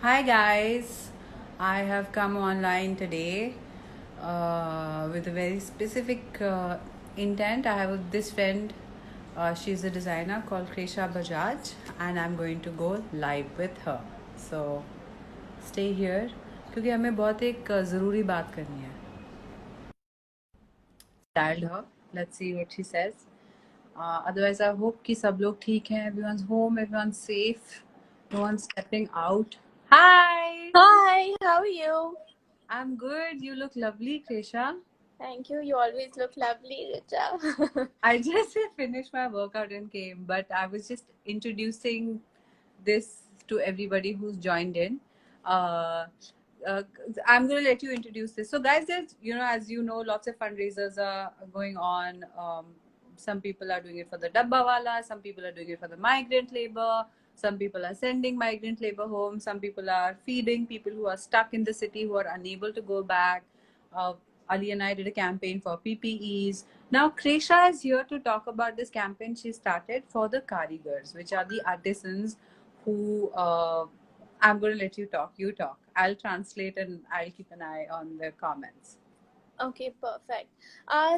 Hi guys, I have come online today with a very specific intent. I have this friend, she's a designer called Richa Bajaj, and I'm going to go live with her. So stay here क्योंकि हमें बहुत एक ज़रूरी बात करनी है. Dialed her. Let's see what she says. Otherwise, I hope कि सब लोग ठीक हैं. Everyone's home, everyone's safe, no one's stepping out. Hi! Hi, how are you? I'm good. You look lovely, Krisha. Thank you. You always look lovely, Richa. I just finished my workout and came, but I was just introducing this to everybody who's joined in. Uh, uh, I'm going to let you introduce this. So, guys, there's, as you know, lots of fundraisers are going on. Some people are doing it for the Dabba Wala, some people are doing it for the migrant labor, some people are sending migrant labor home, some people are feeding people who are stuck in the city who are unable to go back. Ali and I did a campaign for PPEs. Now, Kresha is here to talk about this campaign she started for the karigars, which are the artisans who I'm going to let you talk. You talk. I'll translate and I'll keep an eye on the comments. Okay, perfect.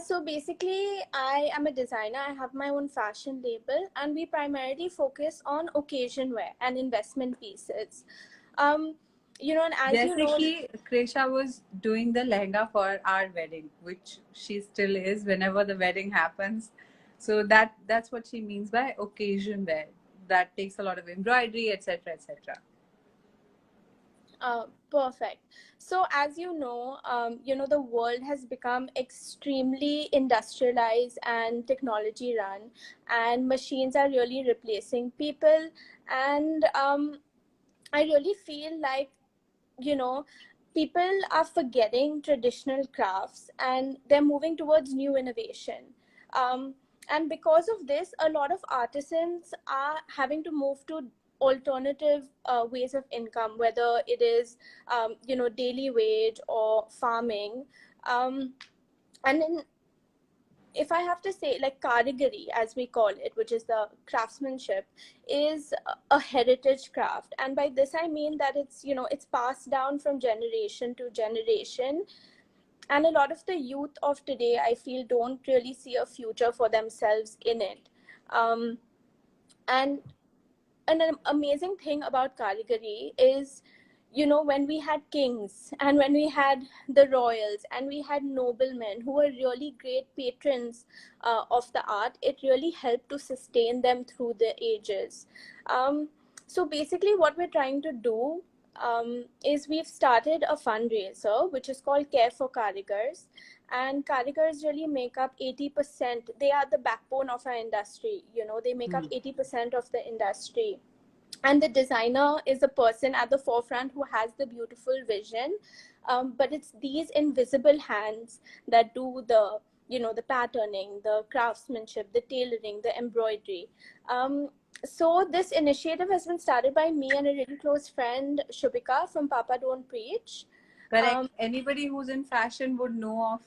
So basically, I am a designer. I have my own fashion label, and we primarily focus on occasion wear and investment pieces. And as you know, Kresha was doing the lehenga for our wedding, which she still is whenever the wedding happens. So that's what she means by occasion wear. That takes a lot of embroidery, etc., etc. Perfect. So as the world has become extremely industrialized and technology run, and machines are really replacing people. And I really feel like, people are forgetting traditional crafts and they're moving towards new innovation. Um, and because of this, a lot of artisans are having to move to alternative ways of income, whether it is, daily wage or farming. And in If I have to say, like, karigari, as we call it, which is the craftsmanship, is a heritage craft. And by this, I mean that it's passed down from generation to generation. And a lot of the youth of today, I feel, don't really see a future for themselves in it. Um, and an amazing thing about karigari is, when we had kings and when we had the royals and we had noblemen who were really great patrons of the art, it really helped to sustain them through the ages. So basically what we're trying to do is we've started a fundraiser which is called Care for Karigars, and karigars really make up 80%. They are the backbone of our industry. They make up 80% of the industry, and the designer is the person at the forefront who has the beautiful vision, but it's these invisible hands that do the patterning, the craftsmanship, the tailoring, the embroidery. So this initiative has been started by me and a really close friend, Shubhika from Papa Don't Preach. Correct. Anybody who's in fashion would know of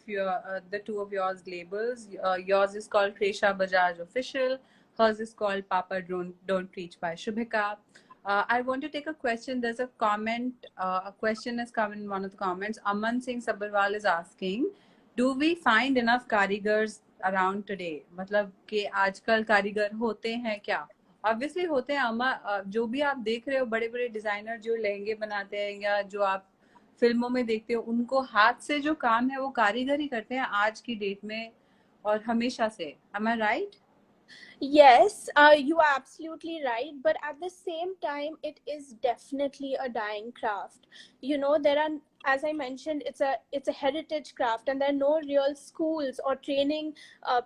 the two of yours labels. Yours is called Kresha Bajaj Official. Hers is called Papa Don't Preach by Shubhika. I want to take a question. There's a comment. A question has come in one of the comments. Aman Singh Sabharwal is asking, do we find enough karigars around today? मतलब कि आजकल कारीगर होते हैं क्या? Obviously होते हैं. अमा जो भी आप देख रहे हो बड़े बड़े डिजाइनर जो लहंगे बनाते हैं या जो आप फिल्मों में देखते हो, उनको हाथ से जो काम है वो कारीगर ही करते हैं आज की डेट में और हमेशा से. Am I right? Yes, you are absolutely right. But at the same time, it is definitely a dying craft. There are, as I mentioned, it's a heritage craft, and there are no real schools or training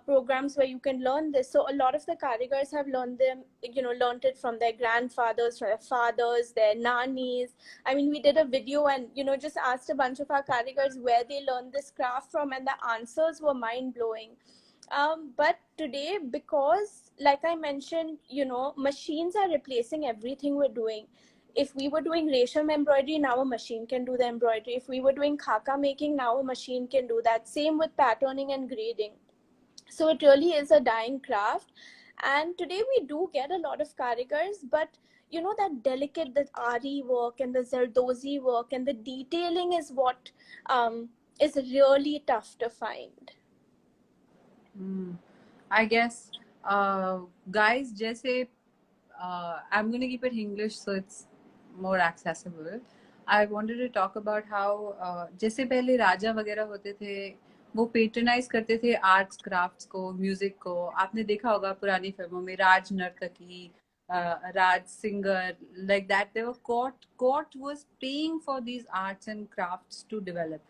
programs where you can learn this. So a lot of the karigars have learned it from their grandfathers, from their fathers, their nannies. I mean, we did a video and just asked a bunch of our karigars where they learned this craft from, and the answers were mind blowing. But today, because like I mentioned, machines are replacing everything we're doing. If we were doing resham embroidery, now a machine can do the embroidery. If we were doing khaka making, now a machine can do that. Same with patterning and grading. So it really is a dying craft. And today we do get a lot of karigars, but that delicate, the ari work and the zardozi work and the detailing is what is really tough to find. I guess, guys, जैसे I'm going to keep it English so it's more accessible. I wanted to talk about how जैसे पहले राजा वगैरह होते थे, वो patronise करते थे arts crafts को, म्यूजिक को. आपने देखा होगा पुरानी फिल्मों में राज नर्तकी, Raj singer, like that. They were court was paying for these arts and crafts to develop.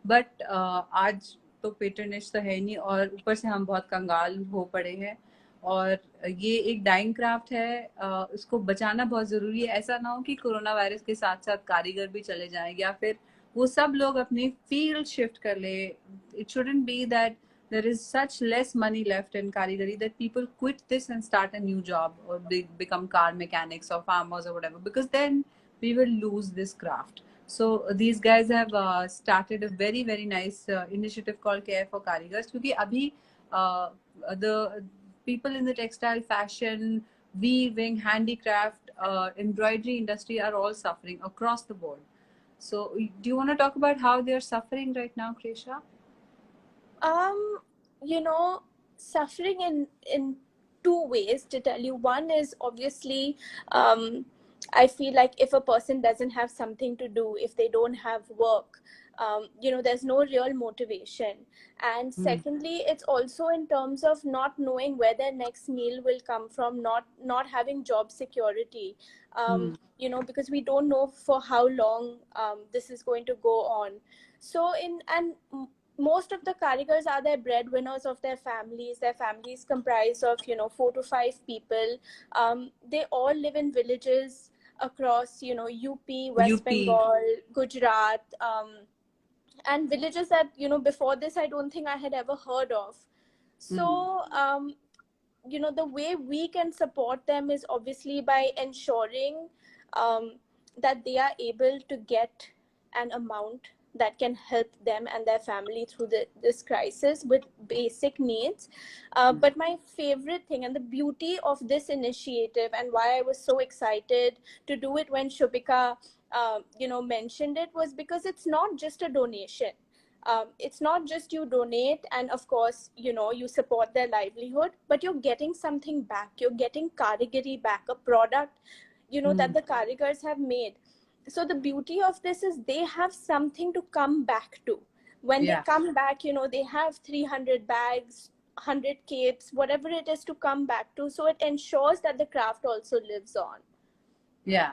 But आज तो पेट्रनेज तो है नहीं, और ऊपर से हम बहुत कंगाल हो पड़े हैं. और ये एक डाइंग क्राफ्ट है, उसको बचाना बहुत जरूरी है. ऐसा ना हो कि कोरोना वायरस के साथ साथ कारीगर भी चले जाएं, या फिर वो सब लोग अपनी फील्ड शिफ्ट कर ले. It shouldn't be that there is such less money left in karigari that people quit this and start a new job, or they become car mechanics or farmers or whatever, because then we will lose this craft. So these guys have started a very very nice initiative called Care for Karigars, क्योंकि अभी the people in the textile, fashion, weaving, handicraft, embroidery industry are all suffering across the board. So do you want to talk about how they are suffering right now, Kresha? You know, suffering in two ways, to tell you. One is obviously, I feel like if a person doesn't have something to do, if they don't have work, there's no real motivation. And secondly, it's also in terms of not knowing where their next meal will come from, not having job security. Because we don't know for how long this is going to go on. So most of the karigars are their breadwinners of their families. Their families comprise of 4 to 5 people. They all live in villages across UP, West UP. Bengal, Gujarat, and villages that before this I don't think I had ever heard of. So the way we can support them is obviously by ensuring that they are able to get an amount that can help them and their family through this crisis with basic needs. But my favorite thing and the beauty of this initiative, and why I was so excited to do it when Shubhika mentioned it, was because it's not just a donation. It's not just you donate and of course you support their livelihood, but you're getting something back. You're getting karigari back, a product that the karigars have made. So the beauty of this is they have something to come back to. When they come back, they have 300 bags, 100 capes, whatever it is to come back to. So it ensures that the craft also lives on. Yeah.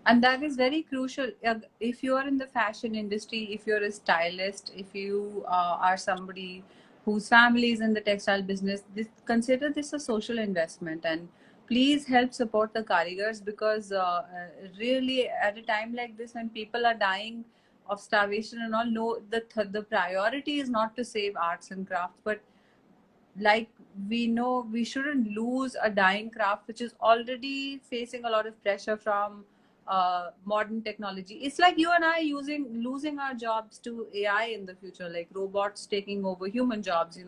And that is very crucial. If you are in the fashion industry, if you're a stylist, if you are somebody whose family is in the textile business, consider this a social investment, and please help support the karigars, because really at a time like this when people are dying of starvation and all, no, the priority is not to save arts and crafts, but like we know we shouldn't lose a dying craft which is already facing a lot of pressure from modern technology. It's like you and I losing our jobs to AI in the future, like robots taking over human jobs.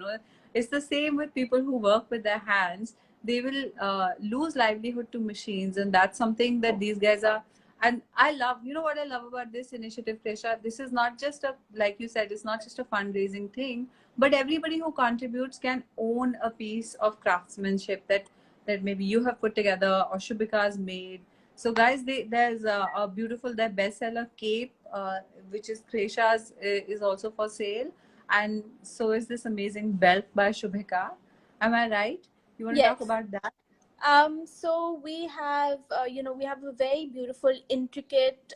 It's the same with people who work with their hands. They will lose livelihood to machines, and that's something that these guys are. And I love, what I love about this initiative, Trisha, this is not just like you said, it's not just a fundraising thing, but everybody who contributes can own a piece of craftsmanship that maybe you have put together or Shubhika's made. So guys, there's a beautiful, their bestseller cape, which is Kresha's, is also for sale, and so is this amazing belt by Shubhika. Am I right? You want to talk about that? So we have we have a very beautiful intricate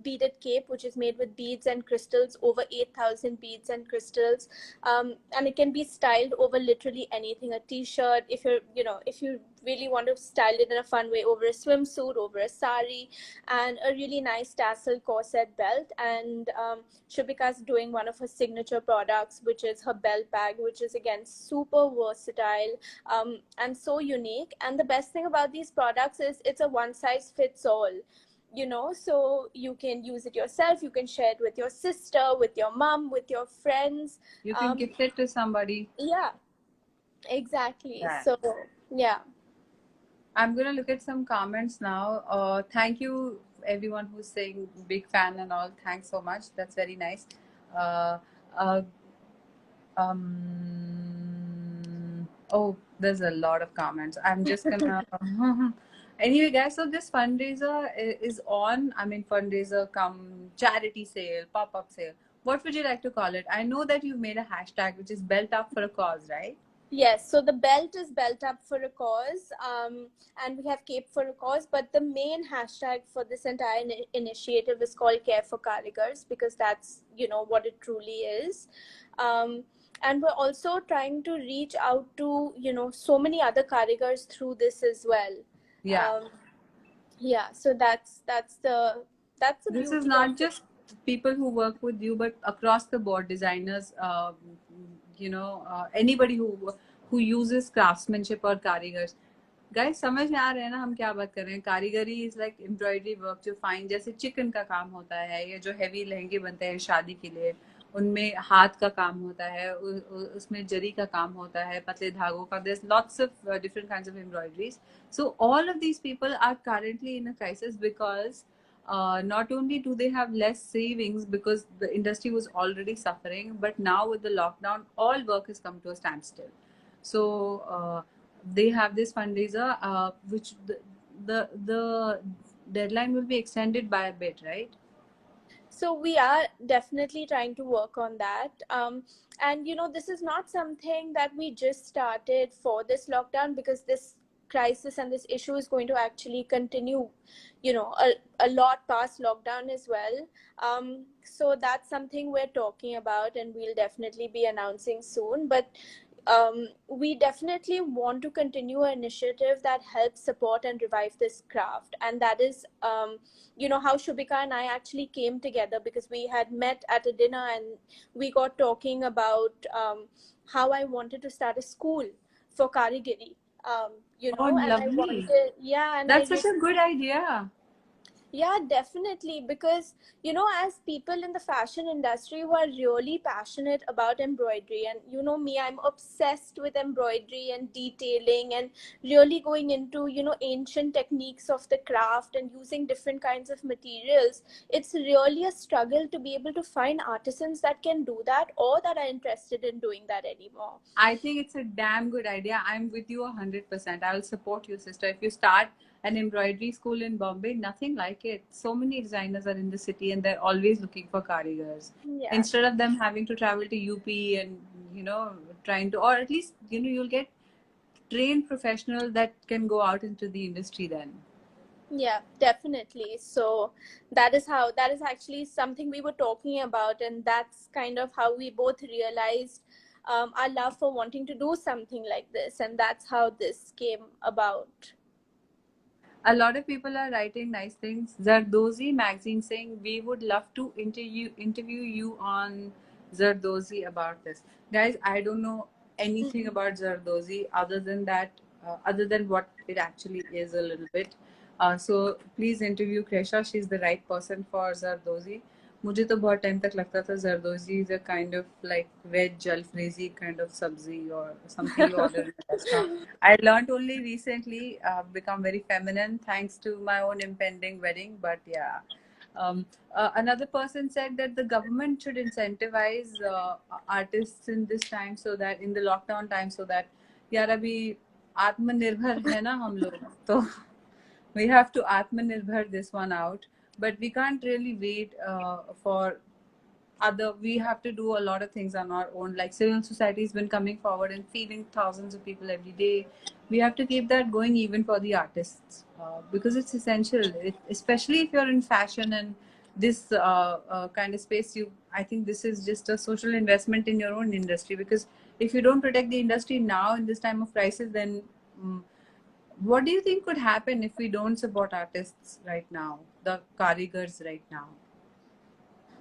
beaded cape which is made with beads and crystals, over 8,000 beads and crystals, and it can be styled over literally anything. A t-shirt, if you really want to style it in a fun way, over a swimsuit, over a sari, and a really nice tassel corset belt. And Shubhika's doing one of her signature products, which is her belt bag, which is again super versatile and so unique. And the best thing about these products is it's a one size fits all. So you can use it yourself, you can share it with your sister, with your mom, with your friends, you can gift it to somebody. Yeah. Exactly. That. So yeah. I'm gonna look at some comments now. Thank you everyone who's saying big fan and all. Thanks so much. That's very nice. Uh, uh, oh, there's a lot of comments. I'm just gonna. Anyway, guys. So this fundraiser is on. I mean, fundraiser come charity sale, pop up sale. What would you like to call it? I know that you've made a hashtag which is belt up for a cause, right? Yes, so the belt is belt up for a cause, and we have cape for a cause. But the main hashtag for this entire initiative is called Care for Karigars, because that's, you know, what it truly is. Um, and we're also trying to reach out to, you know, so many other Karigars through this as well. Yeah. Um, yeah, so that's the This is beauty of not it. just people who work with you, but across the board designers, anybody who uses craftsmanship or karigars. Guys समझ में आ रहे हैं ना हम क्या बात कर रहे हैं? कारीगरी इज लाइक एम्ब्रॉयडरी वर्क जो फाइन जैसे चिकन का काम होता है, या जो हैवी लहंगे बनते हैं शादी के लिए, उनमें हाथ का काम होता है, उसमें जरी का काम होता है, पतले धागों का. There's lots of different kinds of embroideries. So all of these people are currently in a crisis because not only do they have less savings because the industry was already suffering, but now with the lockdown, all work has come to a standstill. So they have this fundraiser, which the deadline will be extended by a bit, right? So we are definitely trying to work on that. And you know, this is not something that we just started for this lockdown, because this crisis and this issue is going to actually continue, you know, a lot past lockdown as well. So that's something we're talking about, and we'll definitely be announcing soon. But we definitely want to continue an initiative that helps support and revive this craft. And that is, you know, how Shubika and I actually came together, because we had met at a dinner and we got talking about how I wanted to start a school for Karigiri. You Oh, know, and I lovely. wanted, yeah, and I That's such really, a good idea. yeah, definitely. Because, you know, as people in the fashion industry who are really passionate about embroidery, and you know me, I'm obsessed with embroidery and detailing and really going into, you know, ancient techniques of the craft and using different kinds of materials. It's really a struggle to be able to find artisans that can do that or that are interested in doing that anymore. I think it's a damn good idea. I'm with you 100%. I'll support you, sister. If you start an embroidery school in Bombay, nothing like it. So many designers are in the city and they're always looking for karigars. Yeah. Instead of them having to travel to UP and, trying to, or at least, you'll get trained professional that can go out into the industry then. Yeah, definitely. So that is actually something we were talking about, and that's kind of how we both realized our love for wanting to do something like this, and that's how this came about. A lot of people are writing nice things. Zardozi magazine saying we would love to interview you on Zardozi about this. Guys, I don't know anything about Zardozi other than what it actually is a little bit. So please interview Kresha. She's the right person for Zardozi. मुझे तो बहुत time तक लगता था Zardozi is a kind of like veg jalfrezi kind of sabzi or something you order in a restaurant. I learned only recently, become very feminine thanks to my own impending wedding. But yeah, another person said that the government should incentivize artists in this time, so that in the lockdown time, so that यार अभी आत्मनिर्भर है ना हम लोग तो we have to atmanirbhar this one out, but we can't really wait for other. We have to do a lot of things on our own, like civil society has been coming forward and feeding thousands of people every day. We have to keep that going even for the artists, because it's essential, especially if you're in fashion and this kind of space. I think this is just a social investment in your own industry, because if you don't protect the industry now in this time of crisis, then what do you think could happen if we don't support artists right now, the karigars right now?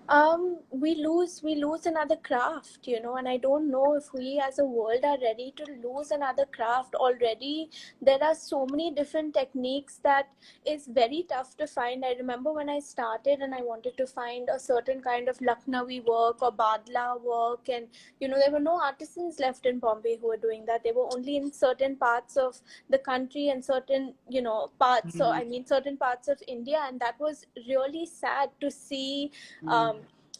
We lose another craft, and I don't know if we as a world are ready to lose another craft. Already there are so many different techniques that is very tough to find. I remember when I started and I wanted to find a certain kind of Lucknowi work or Badla work, and there were no artisans left in Bombay who were doing that. They were only in certain parts of the country and certain parts, so Mm. I mean certain parts of India, and that was really sad to see. Mm. um,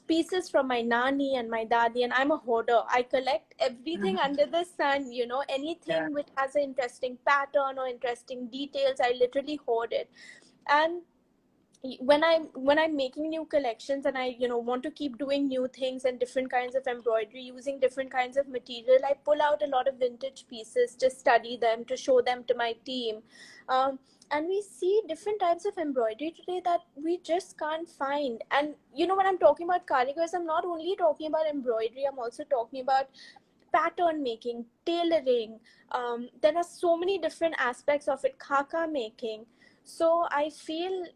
Pieces from my nani and my daddy, and I'm a hoarder. I collect everything under the sun, Yeah. anything which has an interesting pattern or interesting details, I literally hoard it. And when I'm making new collections, and I want to keep doing new things and different kinds of embroidery using different kinds of material, I pull out a lot of vintage pieces to study them, to show them to my team. Um, and we see different types of embroidery today that we just can't find. And when I'm talking about karigars, I'm not only talking about embroidery, I'm also talking about pattern making, tailoring. There are so many different aspects of it, khaka making. So I feel,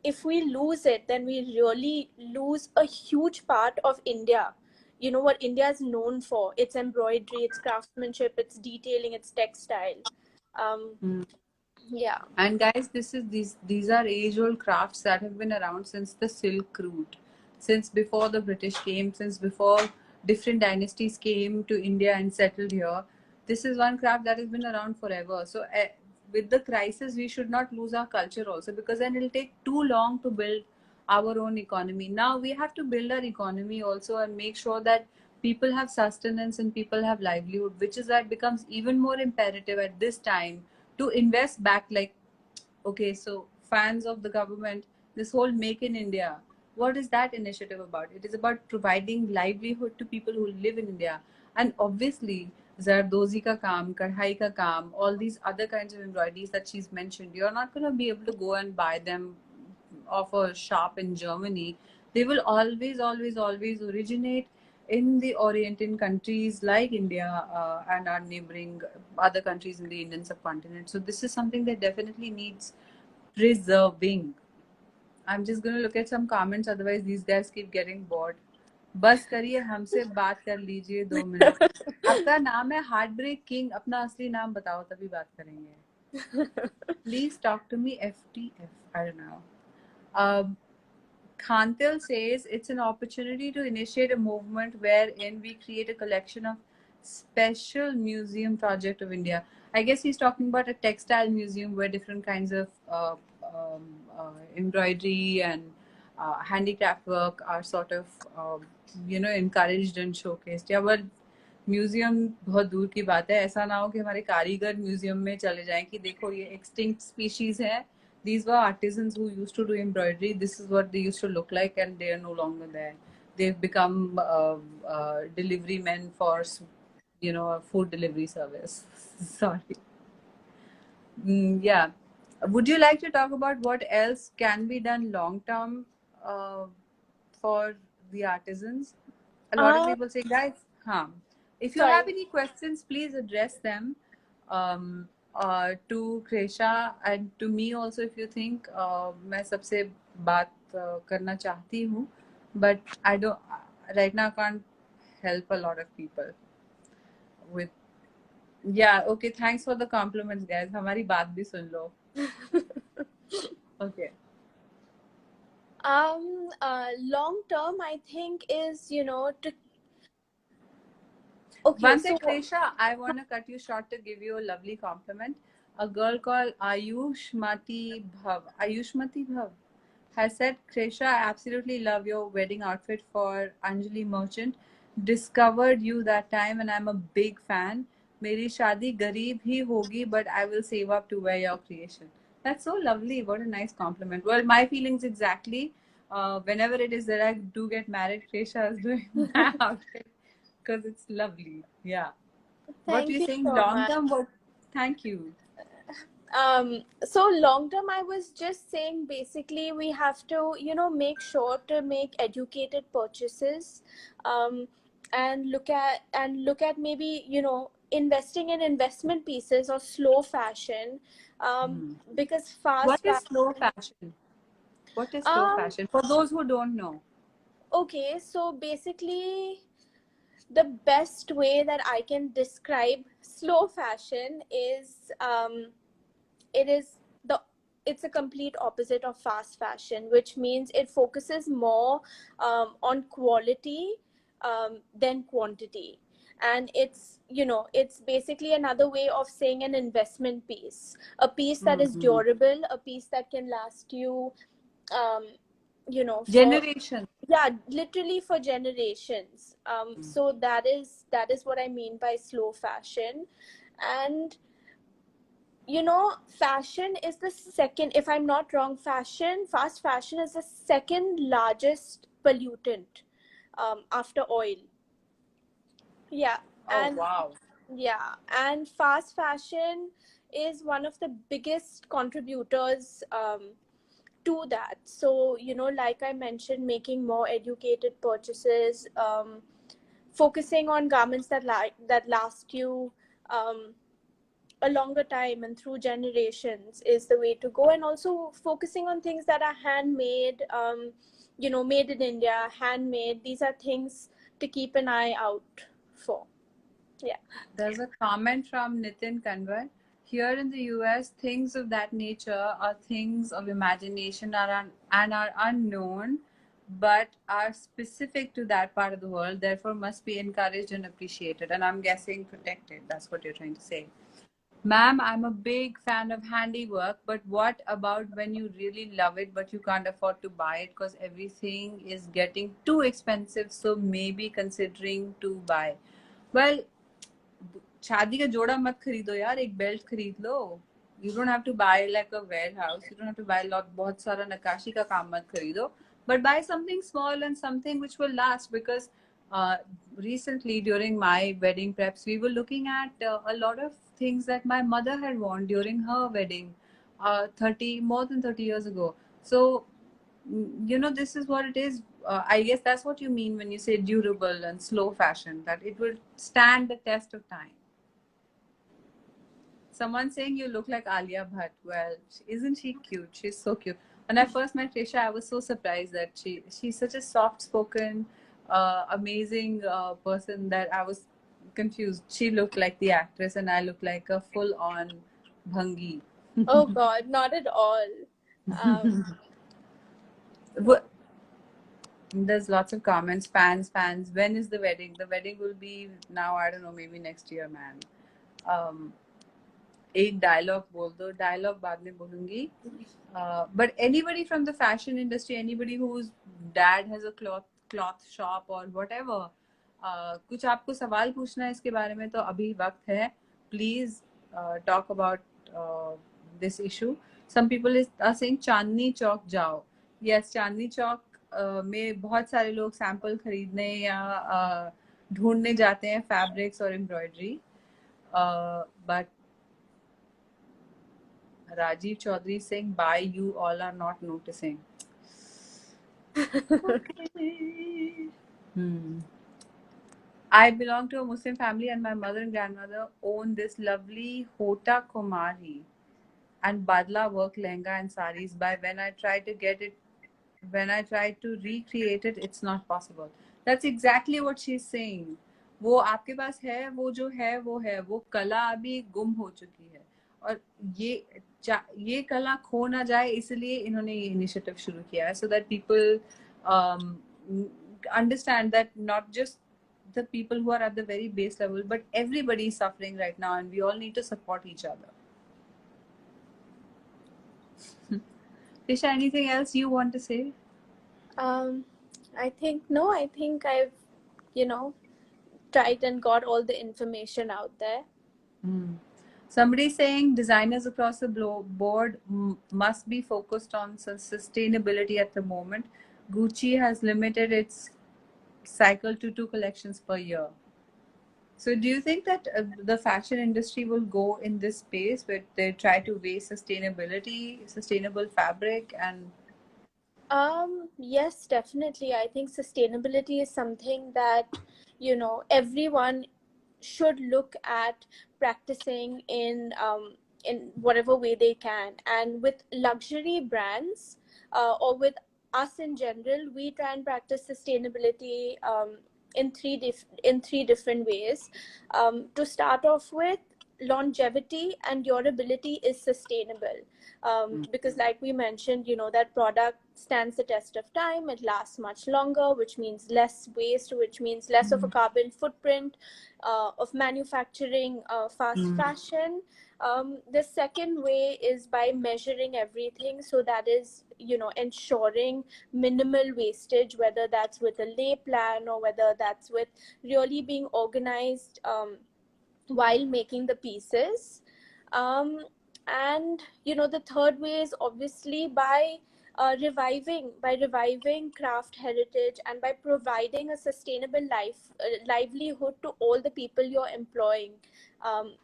if we lose it, then we really lose a huge part of India. What India is known for: its embroidery, its craftsmanship, its detailing, its textile. um Mm. yeah. And guys, these are age-old crafts that have been around since the Silk Route, since before the British came, since before different dynasties came to India and settled here. This is one craft that has been around forever. So, with the crisis, we should not lose our culture also, because then it'll take too long to build our own economy. Now we have to build our economy also and make sure that people have sustenance and people have livelihood, which is why it becomes even more imperative at this time to invest back. Like, okay, so fans of the government, this whole Make in India, what is that initiative about? It is about providing livelihood to people who live in India. And obviously, Zardozi ka kaam, Kadhai ka kaam, all these other kinds of embroideries that she's mentioned, you're not going to be able to go and buy them of a shop in Germany. They will always, always, always originate in the Oriental countries like India, and our neighboring other countries in the Indian subcontinent. So this is something that definitely needs preserving. I'm just going to look at some comments, otherwise these guys keep getting bored. बस करिए, हमसे बात कर लीजिए 2 minute. आपका नाम है heart break king, अपना असली नाम बताओ तभी बात करेंगे. Please talk to me FTF. I don't know. Khantil says it's an opportunity to initiate a movement wherein we create a collection of special museum project of India. I guess he's talking about a textile museum where different kinds of embroidery and handicraft work are sort of encouraged and showcased. Yeah, but museum बहुत दूर की बात है. ऐसा ना हो कि हमारे कारीगर म्यूजियम में चले जाएं कि देखो ये एक्सटिंक्ट स्पीशीज है. These were artisans who used to do embroidery. This is what they used to look like, and they are no longer there. They've become delivery men for, a food delivery service. Sorry. Yeah. Would you like to talk about what else can be done long term uh, for the artisans? A lot of uh people say, guys, if you have Sorry. any questions, please address them to Kresha and to me also. If you think मैं सबसे बात करना चाहती हूँ, but I don't right now. I can't help a lot of people with. Yeah, okay. Thanks for the compliments, guys. हमारी बात भी सुन लो. Okay. Long term, I think, is to okay. One So thing, Kresha, I want to cut you short to give you a lovely compliment. A girl called Ayushmati Bhav has said, Kresha, I absolutely love your wedding outfit for Anjali Merchant. Discovered you that time and I'm a big fan. मेरी शादी गरीब ही होगी, but I will save up to wear your creation. That's so lovely. What a nice compliment. Well, my feelings exactly. Whenever it is that I do get married, Kresha is doing my outfit because it's lovely. Yeah. What thank you're you saying so long much. term? What? Thank you. So long term, I was just saying, basically we have to make sure to make educated purchases, um, and look at maybe investing in investment pieces or slow fashion, Hmm. because What fast is slow fashion. fashion? What is slow fashion? For those who don't know. Okay, so basically, the best way that I can describe slow fashion is it is the it's a complete opposite of fast fashion, which means it focuses more on quality than quantity. And it's basically another way of saying an investment piece, a piece that is Mm-hmm. durable, a piece that can last you um, for, Generation. yeah, literally for generations. So that is what I mean by slow fashion. And fashion is the second, if I'm not wrong, fast fashion is the second largest pollutant after oil. Yeah. Oh and wow. yeah, and fast fashion is one of the biggest contributors to that. So, like I mentioned, making more educated purchases, focusing on garments that last you a longer time and through generations is the way to go. And also focusing on things that are handmade, made in India, handmade. These are things to keep an eye out for. Yeah. There's a comment from Nitin Kanwar. Here in the US, things of that nature are things of imagination and are unknown, but are specific to that part of the world, therefore must be encouraged and appreciated. And I'm guessing protected. That's what you're trying to say. Ma'am, I'm a big fan of handiwork, but what about when you really love it, but you can't afford to buy it because everything is getting too expensive, so maybe considering to buy? Well, शादी का जोड़ा मत खरीदो यार, एक belt खरीद लो. You don't have to buy like a warehouse. You don't have to buy a lot, बहुत सारा नक्काशी का काम मत खरीदो. But buy something small and something which will last, because uh, recently during my wedding preps, we were looking at a lot of things that my mother had worn during her wedding, more than 30 years ago. So, this is what it is. I guess that's what you mean when you say durable and slow fashion, that it will stand the test of time. Someone saying you look like Alia Bhatt. Well, isn't she cute? She's so cute. When I first met Trisha, I was so surprised that she's such a soft-spoken, amazing person that I was confused. She looked like the actress, and I looked like a full-on bhangi. Oh God, not at all. Um, There's lots of comments. Fans. When is the wedding? The wedding will be now. I don't know. Maybe next year, man. Um, एक dialogue बोल दो, dialogue बाद में बोलूंगी. But anybody from the fashion industry, anybody whose dad has a cloth shop or whatever, कुछ आपको सवाल पूछना है इसके बारे में तो अभी वक्त है. Please talk about this issue. Some people are saying Chandni Chowk जाओ. Yes, चांदनी चौक में बहुत सारे लोग सैंपल खरीदने या ढूंढने जाते हैं फैब्रिक्स और embroidery. But Rajiv Chaudhary saying, "Bye, you all are not noticing." Okay. I belong to a Muslim family, and my mother and grandmother own this lovely Hota Kumari and Badla work lehenga and saris. By when I try to recreate it, it's not possible. That's exactly what she's saying. वो आपके पास है, वो जो है वो कला अभी गुम हो चुकी है. और ये कला खो ना जाए, इसलिए इन्होंने ये इनिशिएटिव शुरू किया है, so that people um, understand that not just the people who are at the very base level, but everybody is suffering right now, and we all need to support each other. Tisha, anything else you want to say? I think I've, tried and got all the information out there. Somebody saying designers across the board must be focused on sustainability at the moment. Gucci has limited its cycle to 2 collections per year. So do you think that the fashion industry will go in this space where they try to weigh sustainability, sustainable fabric, and Yes, definitely. I think sustainability is something that, everyone should look at practicing in whatever way they can. And with luxury brands, or with us in general, we try and practice sustainability in three different ways. To start off with, longevity and durability is sustainable, because like we mentioned, that product stands the test of time. It lasts much longer, which means less waste, which means less of a carbon footprint of manufacturing fast fashion. The second way is by measuring everything, so that is, ensuring minimal wastage, whether that's with a lay plan or whether that's with really being organized while making the pieces. And the third way is obviously by reviving craft heritage, and by providing a sustainable livelihood to all the people you're employing,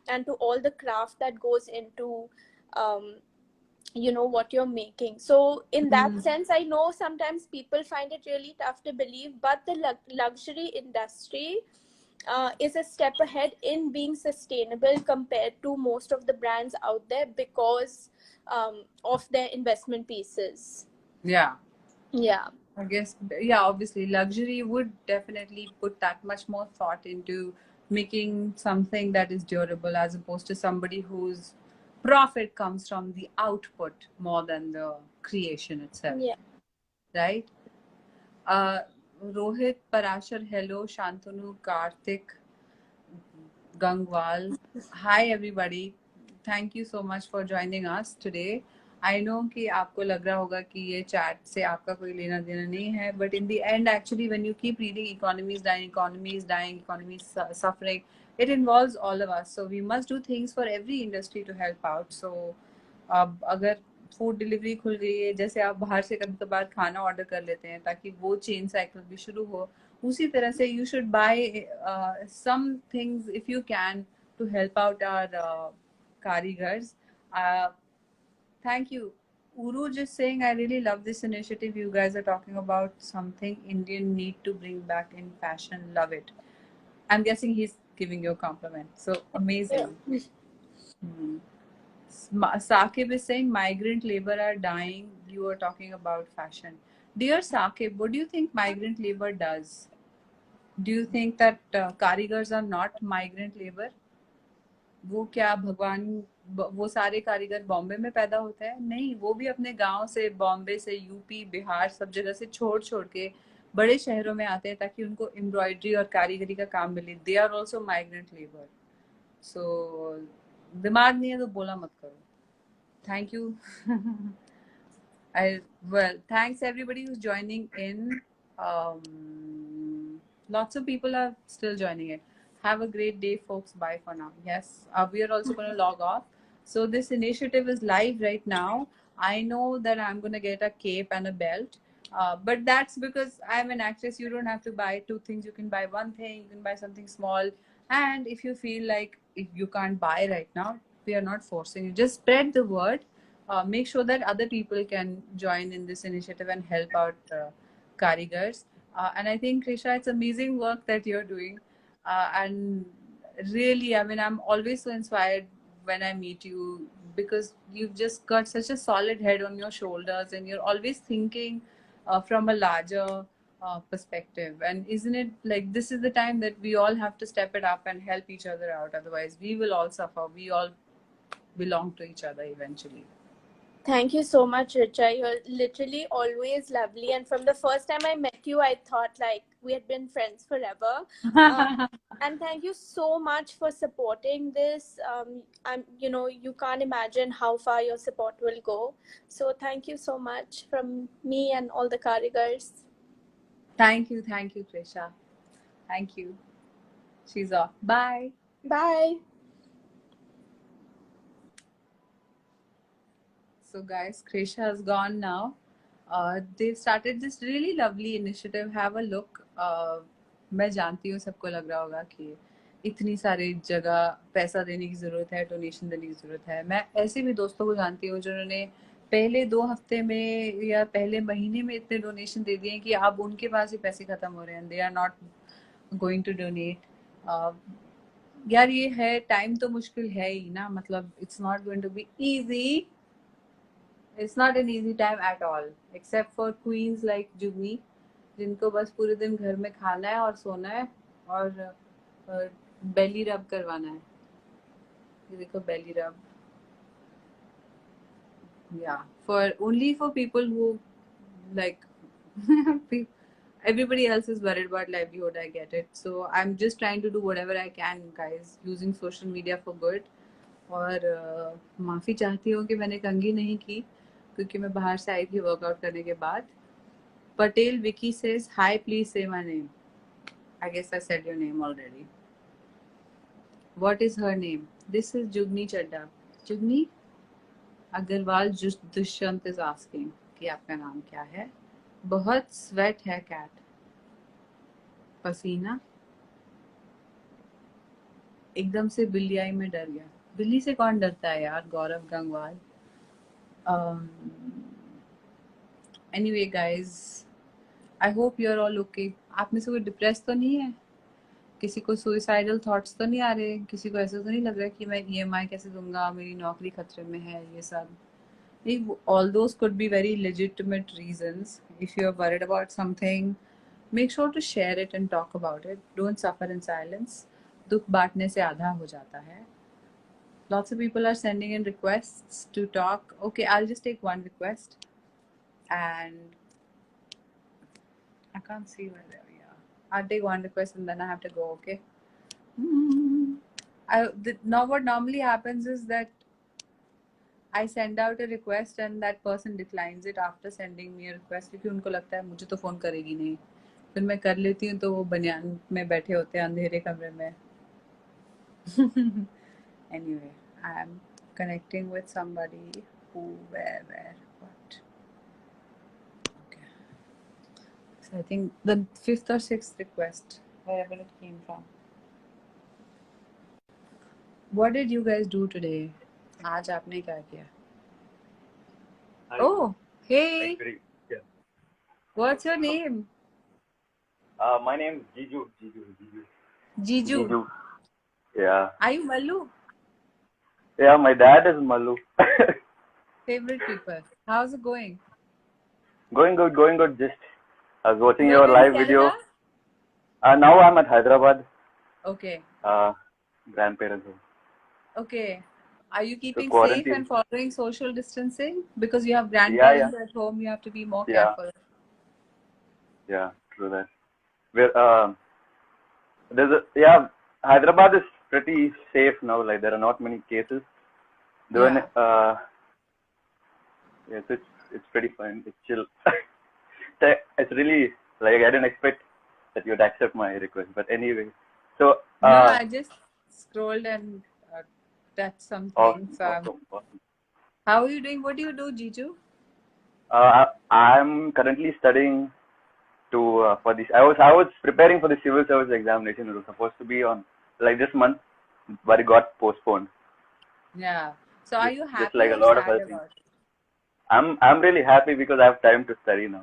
and to all the craft that goes into um, what you're making. So in that sense, I know sometimes people find it really tough to believe, but the luxury industry is a step ahead in being sustainable compared to most of the brands out there, because of their investment pieces. Yeah. Yeah. I guess, yeah, obviously, luxury would definitely put that much more thought into making something that is durable, as opposed to somebody whose profit comes from the output more than the creation itself, Yeah. right? Rohit, Parashar, hello, Shantanu, Karthik, Gangwal. Hi everybody. Thank you so much for joining us today. I know कि आपको लग रहा होगा कि ये chat से आपका कोई लेना देना नहीं है, but in the end, actually, when you keep reading economy is dying, economy is suffering, it involves all of us. So we must do things for every industry to help out. So अब अगर food delivery खुल गई है, जैसे आप बाहर से कभी कभार खाना ऑर्डर कर लेते हैं ताकि वो चेन साइकिल भी शुरू हो, उसी तरह से you should buy some things if you can to help out our karigars. Uh, Thank you. Uru just saying, I really love this initiative. You guys are talking about something Indian need to bring back in fashion. Love it. I'm guessing he's giving you a compliment. So Yeah. amazing. Saqib is saying migrant labor are dying. You are talking about fashion. Dear Saqib, what do you think migrant labor does? Do you think that karigars are not migrant labor? वो क्या भगवान, वो सारे कारीगर बॉम्बे में पैदा होते हैं? नहीं, वो भी अपने गांव से, बॉम्बे से, यूपी, बिहार, सब जगह से छोड़ छोड़ के बड़े शहरों में आते हैं ताकि उनको एम्ब्रॉयडरी और कारीगरी का काम मिले. They are also migrant labour. So दिमाग नहीं है तो बोला मत करो. Thank you. Well, thanks everybody who's joining in. Lots of people are still joining in. Have a great day, folks. Bye for now. Yes, we are also going to log off. So this initiative is live right now. I know that I'm going to get a cape and a belt. But that's because I'm an actress. You don't have to buy two things. You can buy one thing. You can buy something small. And if you feel like if you can't buy right now, we are not forcing you. Just spread the word. Make sure that other people can join in this initiative and help out karigars. And I think, Krisha, it's amazing work that you're doing. And really, I mean, I'm always so inspired when I meet you, because you've just got such a solid head on your shoulders and you're always thinking from a larger perspective. And isn't it like this is the time that we all have to step it up and help each other out? Otherwise, we will all suffer. We all belong to each other eventually. Thank you so much, Richa. You're literally always lovely. And from the first time I met you, I thought like we had been friends forever. And thank you so much for supporting this. You can't imagine how far your support will go. So thank you so much from me and all the karigars. Thank you, Krisha. Thank you. She's off. Bye. Bye. So, guys, Krisha has gone now. They've started this really lovely initiative. Have a look. मैं जानती हूँ सबको लग रहा होगा कि इतनी सारी जगह पैसा देने की ज़रूरत है, डोनेशन देने की ज़रूरत है. मैं ऐसे भी दोस्तों को जानती हूँ जिन्होंने पहले 2 हफ्ते में या पहले महीने में इतने डोनेशन दे दिए कि अब उनके पास ही पैसे खत्म हो रहे हैं. They are not going to donate. यार ये है, टाइम तो मुश्किल है ही ना, मतलब it's not going to be easy. It's not an easy time at all, except for queens like Jugni, जिनको बस पूरे दिन घर में खाना है और सोना है और belly rub करवाना है. ये देखो belly rub. Yeah, for people who like everybody else is worried about livelihood. I get it. So I'm just trying to do whatever I can, guys, using social media for good. और माफ़ी चाहती हूँ कि मैंने कंघी नहीं की क्योंकि मैं बाहर से आई थी वर्कआउट करने के बाद. Patel Vicky says hi, please say my name. I guess I said your name already. What is her name? This is Jugni Chadha. Jugni Agarwal Dushyant is asking कि आपका नाम क्या है. बहुत स्वेट है कैट. पसीना. एकदम से बिल्ली आई, मैं डर गया. बिल्ली से कौन डरता है यार. Gaurav Gangwal. Anyway guys, I hope you are all okay. आप में से कोई डिप्रेस तो नहीं है? किसी को सुइसाइडल थॉट्स तो नहीं आ रहे? किसी को ऐसा तो नहीं लग रहा कि मैं ईएमआई कैसे दूंगा, मेरी नौकरी खतरे में है, ये सब? All those could be very legitimate reasons. If you're worried about something, make sure to share it and talk about it. Don't suffer in silence. दुख बांटने से आधा हो जाता है. Lots of people are sending in requests to talk. Okay, I'll just take one request. And I can't see where they are. I'll take one request and then I have to go, okay? Now what normally happens is that I send out a request and that person declines it after sending me a request क्योंकि उनको लगता है मुझे तो phone करेगी नहीं. फिर मैं कर लेती हूँ तो वो बनियान में बैठे होते हैं अंधेरे कमरे में. Anyway, I am connecting with somebody who, where, what? Okay. So I think the 5th or 6th request, wherever it came from. What did you guys do today? आज आपने क्या किया? Hi. Oh, hey. Yeah. What's your name? My name is Jiju. Jiju. Yeah. Are you Mallu? Yeah, my dad is Mallu. Favorite people. How's it going? Going good. Just I was watching You're your in live Canada? video. Now I'm at Hyderabad. Okay. Grandparents home. Okay. Are you keeping So safe and following social distancing? Because you have Yeah. grandparents at home, you have to be more Yeah. careful. Yeah, true that. Hyderabad is pretty safe now. Like there are not many cases. Yeah. Yes, it's pretty fine. It's chill. It's really like I didn't expect that you'd accept my request. But anyway, so No, I just scrolled and touched something. awesome. How are you doing? What do you do, Jiju? I'm currently studying to for this. I was preparing for the civil service examination. It was supposed to be on like this month, but it got postponed. Yeah. So are you happy just like or a lot sad of other about things. I'm really happy because I have time to study now.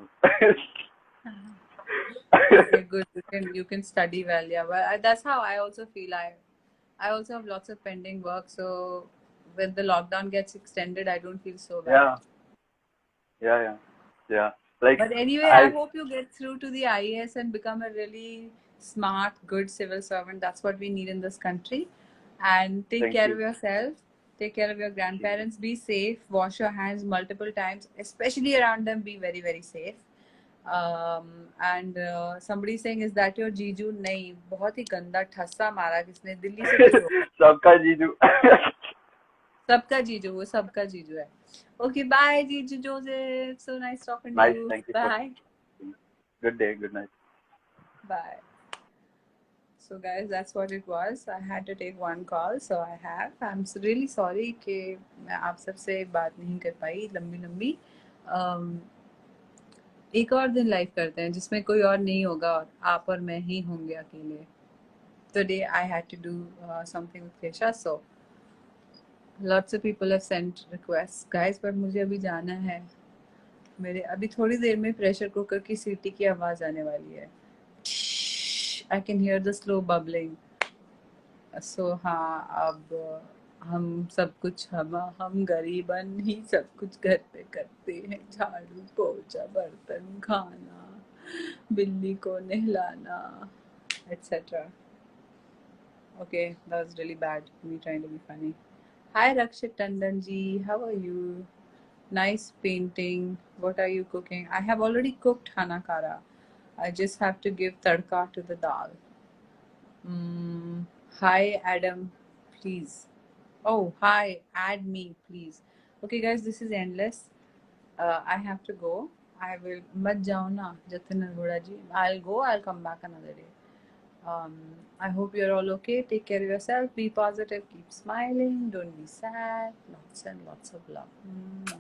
Okay, good. You can study well. Yeah, well, that's how I also feel. I also have lots of pending work. So when the lockdown gets extended, I don't feel so bad. Yeah. Like, but anyway, I hope you get through to the IAS and become a really smart, good civil servant. That's what we need in this country. And take care of yourself. Take care of your grandparents. Be safe. Wash your hands multiple times, especially around them. Be very, very safe. And somebody saying, is that your जीजू? नहीं, बहुत ही गंदा ठस्सा मारा किसने. दिल्ली से कुछ होगा. सबका जीजू. सबका जीजू, वो सबका जीजू है. Okay, bye, Jiju Joseph. So nice talking to you. Thank you. Bye. Good day. Good night. Bye. So guys, that's what it was. I had to take one call, so I have. I'm really sorry कि मैं आप सबसे बात नहीं कर पाई लंबी. एक और दिन लाइव करते हैं जिसमें कोई और नहीं होगा और आप और मैं ही होंगे अकेले. Today I had to do something with Kesha, so lots of people have sent requests, guys. पर मुझे अभी जाना है. मेरे अभी थोड़ी देर में प्रेशर कुकर की सीटी की आवाज आने वाली है. I can hear the slow bubbling. So हाँ, अब हम सब कुछ हम गरीबन ही सब कुछ घर पे करते हैं, झाड़ू पोछा बर्तन खाना बिल्ली को नहलाना etc. Okay, that was really bad, me trying to be funny. Hi Rakshit Tandon ji, how are you? Nice painting. What are you cooking? I have already cooked hana kara. I just have to give tadka to the dal. Hi Adam, please. Oh, hi, add me, please. Okay, guys, this is endless. I have to go. I will. Mat jao na, Jatin Arora ji. I'll go. I'll come back another day. I hope you're all okay. Take care of yourself. Be positive. Keep smiling. Don't be sad. Lots and lots of love. Mwah.